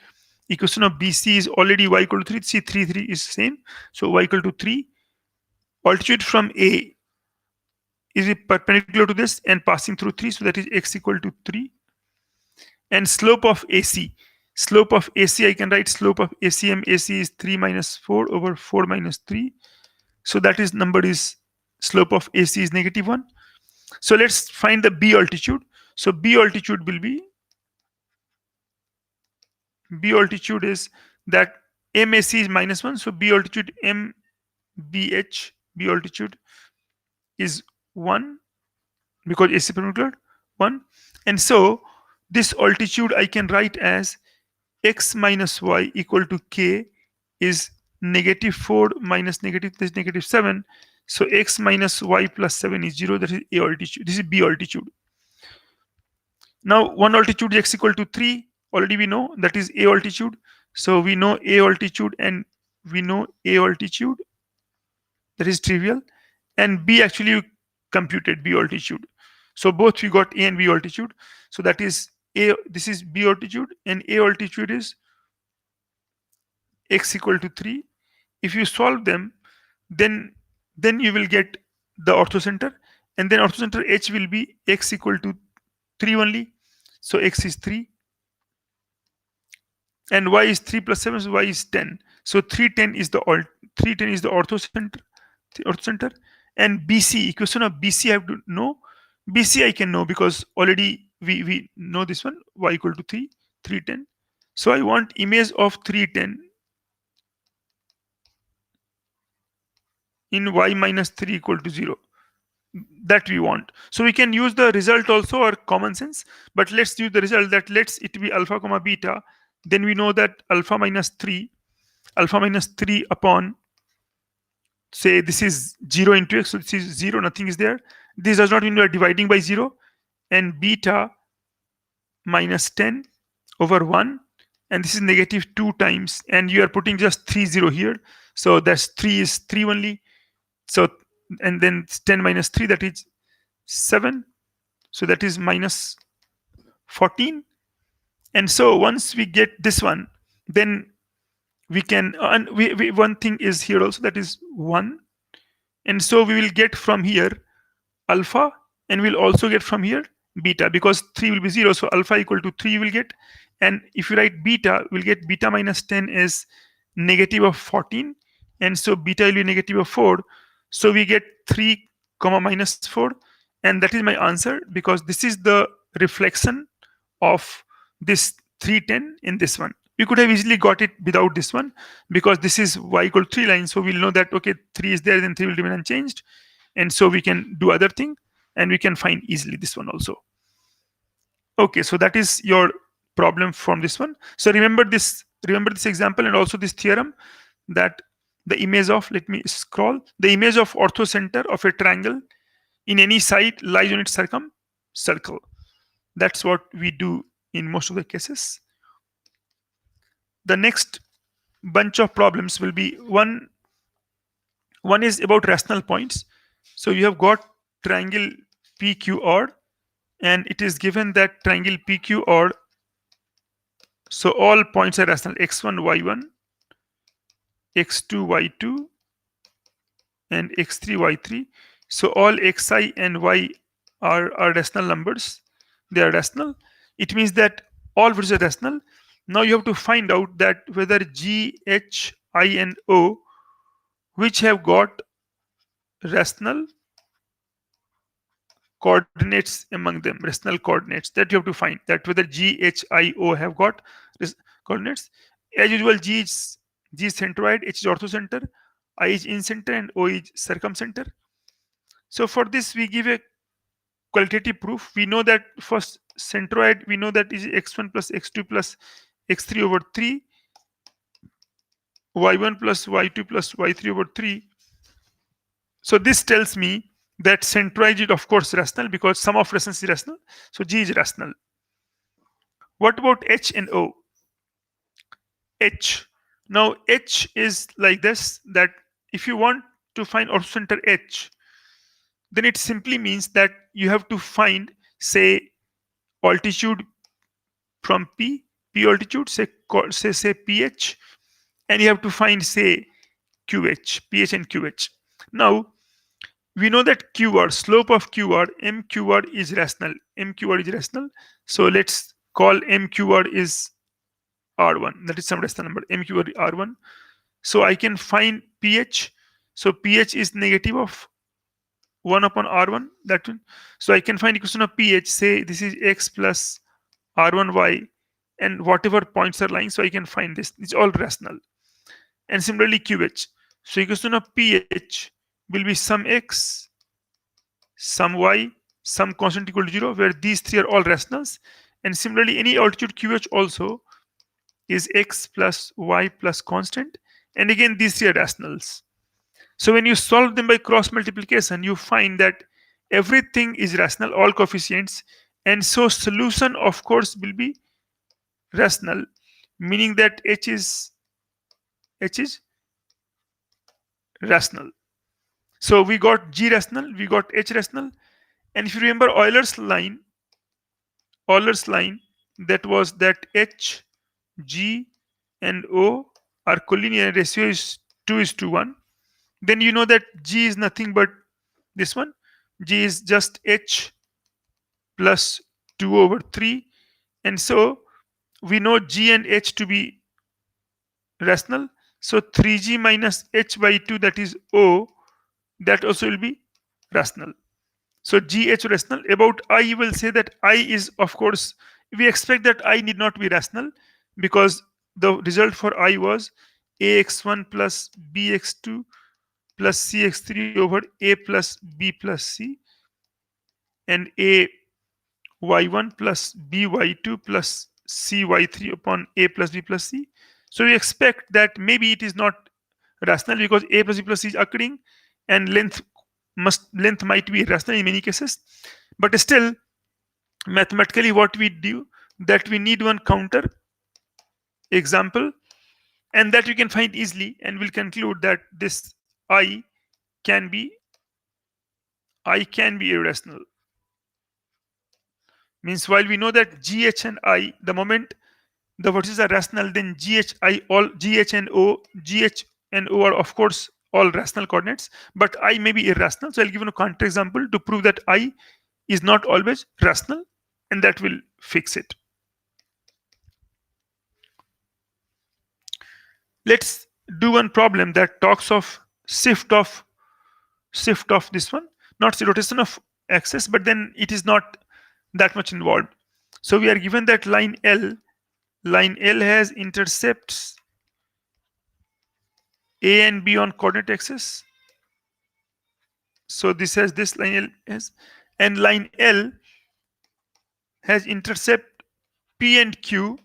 A: Equation of BC is already y equal to 3. See, 3 is same. So y equal to 3. Altitude from A is perpendicular to this and passing through 3. So that is x equal to 3. And slope of AC. Slope of AC, I can write slope of ACM. AC is 3 minus 4 over 4 minus 3. So that is number is slope of AC is -1. So let's find the B altitude. So B altitude will be, B altitude is that MAC is -1. So B altitude MBH, B altitude is 1 because AC perpendicular 1. And so this altitude I can write as x minus y equal to k is -4 minus negative plus -7. So x minus y plus 7 is 0. That is A altitude. This is B altitude. Now one altitude is x equal to 3. Already we know that is A altitude. So we know A altitude and we know A altitude. That is trivial. And B actually you computed B altitude. So both we got A and B altitude. So that is A. This is B altitude and A altitude is x equal to 3. If you solve them, then you will get the orthocenter, and then orthocenter H will be x equal to 3 only. So x is 3 and y is 3 plus 7, so y is 10. So 310 is the 310 is the orthocenter. And BC, equation of BC I have to know. BC I can know because already we know this one, y equal to 3, 310. So I want image of 310 in y minus 3 equal to 0. That we want. So we can use the result also or common sense, but let's use the result that lets it be alpha comma beta. Then we know that alpha minus 3 upon, say this is 0 into x, so this is 0, nothing is there. This does not mean we are dividing by 0. And beta minus 10 over 1, and this is -2 times, and you are putting just 30 here, so that's 3 is 3 only. So and then 10 minus 3, that is 7. So that is minus 14. And so once we get this one, then we can, and one thing is here also, that is 1. And so we will get from here alpha, and we'll also get from here beta, because 3 will be 0. So alpha equal to 3 will get. And if you write beta, we'll get beta minus 10 is -14. And so beta will be -4. So we get 3 comma minus 4. And that is my answer, because this is the reflection of this 310 in this one. We could have easily got it without this one, because this is y equal to 3 line. So we'll know that, okay, 3 is there, then 3 will remain unchanged. And so we can do other thing, and we can find easily this one also. Okay, so that is your problem from this one. So remember this example and also this theorem, that the image of, let me scroll, the image of orthocenter of a triangle in any side lies on its circle. That's what we do in most of the cases. The next bunch of problems will be one is about rational points. So you have got triangle PQR, and it is given that triangle PQR, so all points are rational, x1 y1, x2 y2, and x3 y3. So all xi and y are rational numbers. They are rational. It means that all values are rational. Now you have to find out that whether G, H, I, and O, which have got rational coordinates among them, rational coordinates, that you have to find, that whether G, H, I, O have got coordinates. As usual, G is centroid, H is orthocenter, I is incenter, and O is circumcenter. So for this, we give a qualitative proof. We know that first centroid, we know that is x1 plus x2 plus x3 over 3, y1 plus y2 plus y3 over 3. So this tells me that centroid is of course rational, because sum of rationals is rational. So G is rational. What about H and O? H. Now H is like this, that if you want to find orthocenter H, then it simply means that you have to find, say, altitude from P altitude, say PH, and you have to find, say, QH, PH and QH. Now we know that QR, slope of QR, MQR is rational. MQR is rational. So let's call MQR is R1, that is some rational number, MQ over R1. So I can find pH. So pH is negative of 1 upon R1, that one. So I can find equation of pH, say this is X plus R1Y, and whatever points are lying, so I can find this. It's all rational. And similarly QH. So equation of pH will be some X, some Y, some constant equal to 0, where these three are all rationals. And similarly, any altitude QH also is X plus Y plus constant. And again, these three are rationals. So when you solve them by cross multiplication, you find that everything is rational, all coefficients. And so solution, of course, will be rational, meaning that H is rational. So we got G rational, we got H rational. And if you remember Euler's line, that was that H, G, and O are collinear, ratio is 2:1. Then you know that G is nothing but this one. G is just H plus 2/3. And so we know G and H to be rational. So 3G minus H by 2, that is O, that also will be rational. So GH rational. About I, you will say that I is, of course, we expect that I need not be rational, because the result for I was AX1 plus BX2 plus CX3 over A plus B plus C, and AY1 plus BY2 plus CY3 upon A plus B plus C. So we expect that maybe it is not rational, because A plus B plus C is occurring, and length might be rational in many cases. But still, mathematically, what we do, that we need one counter example, and that you can find easily, and we'll conclude that this I can be irrational. Means while we know that GH and I, the moment the vertices are rational, then GH and O are, of course, all rational coordinates, but I may be irrational. So I'll give you a counter example to prove that I is not always rational, and that will fix it. Let's do one problem that talks of shift of this one, not the rotation of axis, but then it is not that much involved. So we are given that line L has intercepts A and B on coordinate axis. So this has this line L has, and line L has intercept P and Q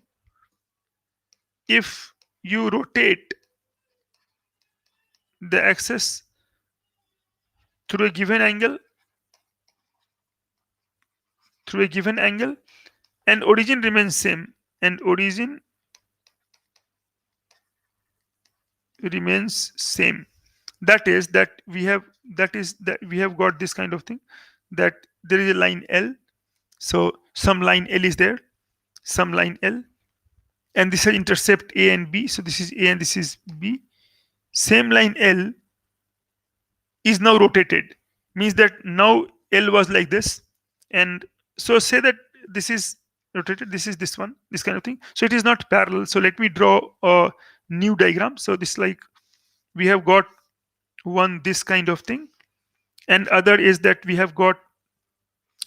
A: if you rotate the axis through a given angle, and origin remains same, and origin remains same. That is that we have got this kind of thing, that there is a line L. So some line L is there, some line L, and this is intercept A and B. So this is A and this is B. Same line L is now rotated, means that now L was like this, and so say that this is rotated, this is this one, this kind of thing. So it is not parallel. So let me draw a new diagram. So this, like, we have got one this kind of thing, and other is that we have got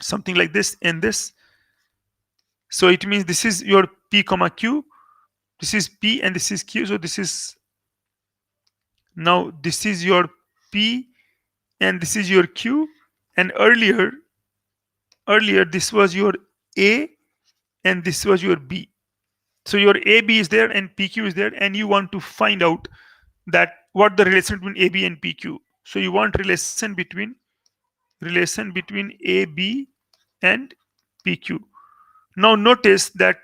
A: something like this and this. So it means this is your P comma Q, this is P, and this is Q. So this is your P and this is your Q, and earlier this was your A and this was your B. So your AB is there and PQ is there, and you want to find out that what the relation between AB and PQ. So you want relation between AB and PQ. Now notice that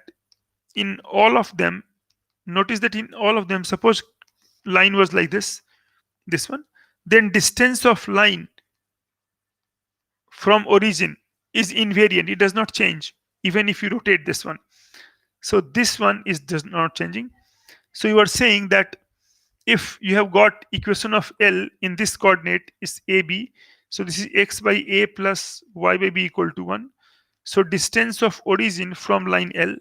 A: in all of them, suppose line was like this one, then distance of line from origin is invariant. It does not change even if you rotate this one. So this one is does not changing. So you are saying that if you have got equation of L in this coordinate is AB, so this is x by A plus y by B equal to 1. So distance of origin from line L,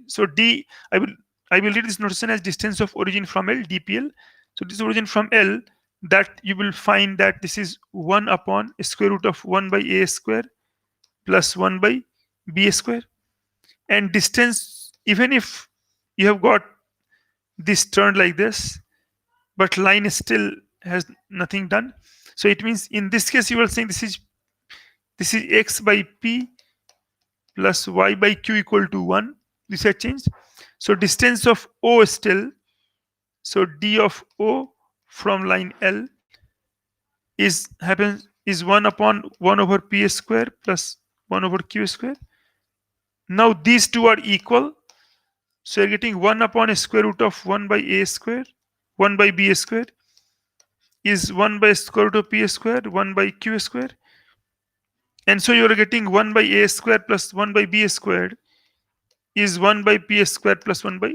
A: so D, I will I will read this notation as distance of origin from L, dpl. So this origin from L, that you will find that this is 1 upon square root of 1 by a square plus 1 by b square. And distance, even if you have got this turned like this, but line still has nothing done. So it means in this case you are saying this is x by p plus y by q equal to 1. This has changed. So distance of O still, so d of O from line L is 1 upon 1 over p square plus 1 over q square. Now these two are equal. So you're getting 1 upon a square root of 1 by a square, 1 by b square is 1 by square root of p square, 1 by q square. And so you're getting 1 by a square plus 1 by b squared is 1 by p squared plus 1 by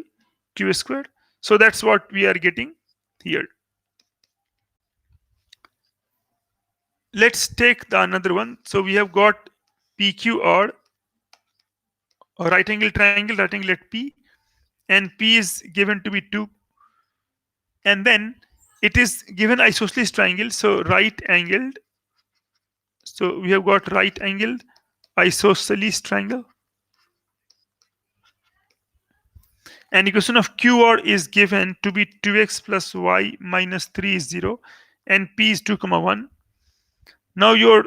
A: q squared. So that's what we are getting here. Let's take the another one. So we have got PQ or a right angle triangle, right angle at P, and P is given to be 2. And then it is given isosceles triangle, so right angled. So we have got right angled isosceles triangle. And equation of QR is given to be 2x plus y minus 3 is 0, and P is 2, 1. Now your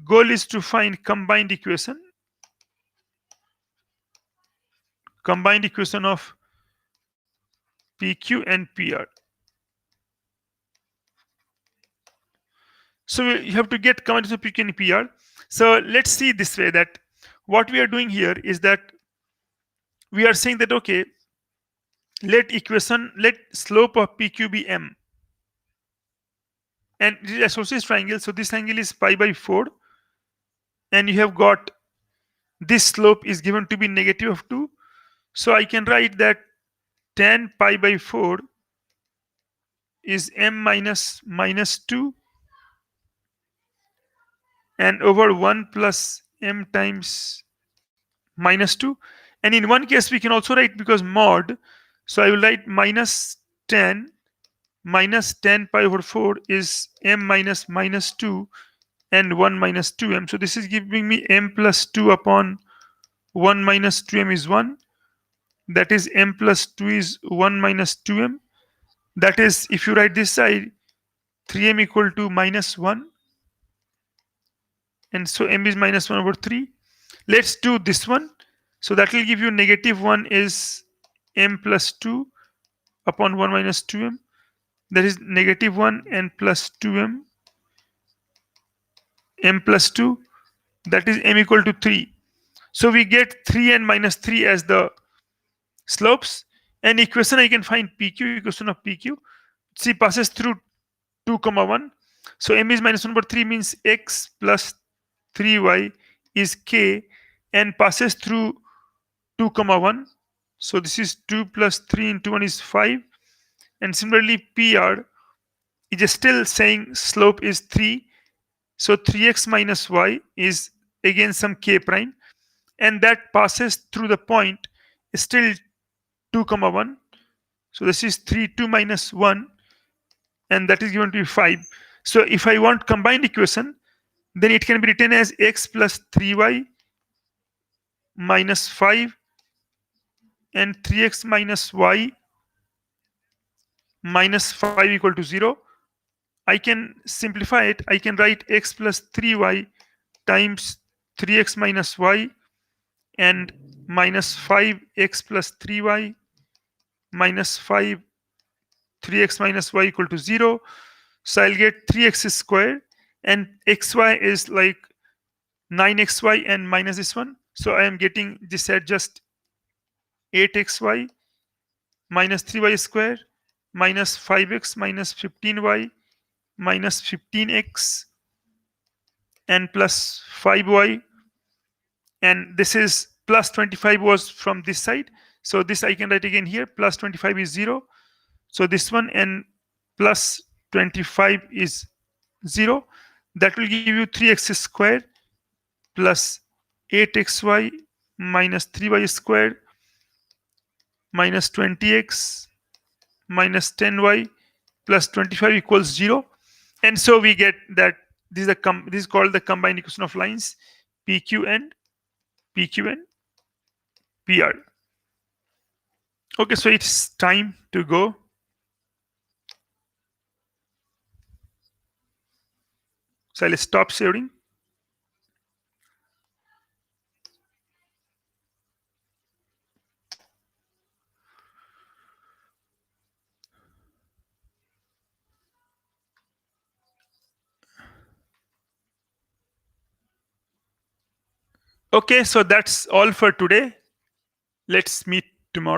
A: goal is to find combined equation of PQ and PR. So you have to get combination of PQ and PR. So let's see this way, that what we are doing here is that we are saying that, okay, let slope of PQ be m. And it is isosceles triangle, so this angle is pi by 4. And you have got this slope is given to be negative of 2. So I can write that tan pi by 4 is m minus 2 and over 1 plus m times minus 2. And in one case we can also write, because mod, so I will write minus 10 pi over 4 is m minus 2 and 1 minus 2m. So this is giving me m plus 2 upon 1 minus 2m is 1. That is m plus 2 is 1 minus 2m. That is, if you write this side, 3m equal to minus 1. And so m is minus 1 over 3. Let's do this one. So that will give you negative 1 is m plus 2 upon 1 minus 2m. That is negative 1 and plus 2m. M plus 2. That is m equal to 3. So we get 3 and minus 3 as the slopes. And equation I can find PQ, equation of PQ. C passes through 2, 1. So m is minus 1 over 3 means x plus 3y is k, and passes through 2, 1. So this is 2 plus 3 into 1 is 5. And similarly PR is still saying slope is 3. So 3x minus y is again some k prime, and that passes through the point still 2, 1. So this is 3, 2 minus 1, and that is given to be 5. So if I want combined equation, then it can be written as x plus 3y minus 5 and 3x minus y minus 5 equal to 0. I can simplify it. I can write x plus 3y times 3x minus y and minus 5x plus 3y minus 5 3x minus y equal to 0. So I'll get 3x squared, and xy is like 9xy and minus this one. So I am getting this at just 8xy minus 3y squared minus 5x minus 15y minus 15x and plus 5y. And this is plus 25 was from this side. So this I can write again here. Plus 25 is 0. So this one and plus 25 is 0. That will give you 3x squared plus 8xy minus 3y squared minus 20x minus 10y plus 25 equals 0. And so we get that this is called the combined equation of lines PQ and PR. Okay, so it's time to go. So I'll stop sharing. Okay, so that's all for today. Let's meet tomorrow.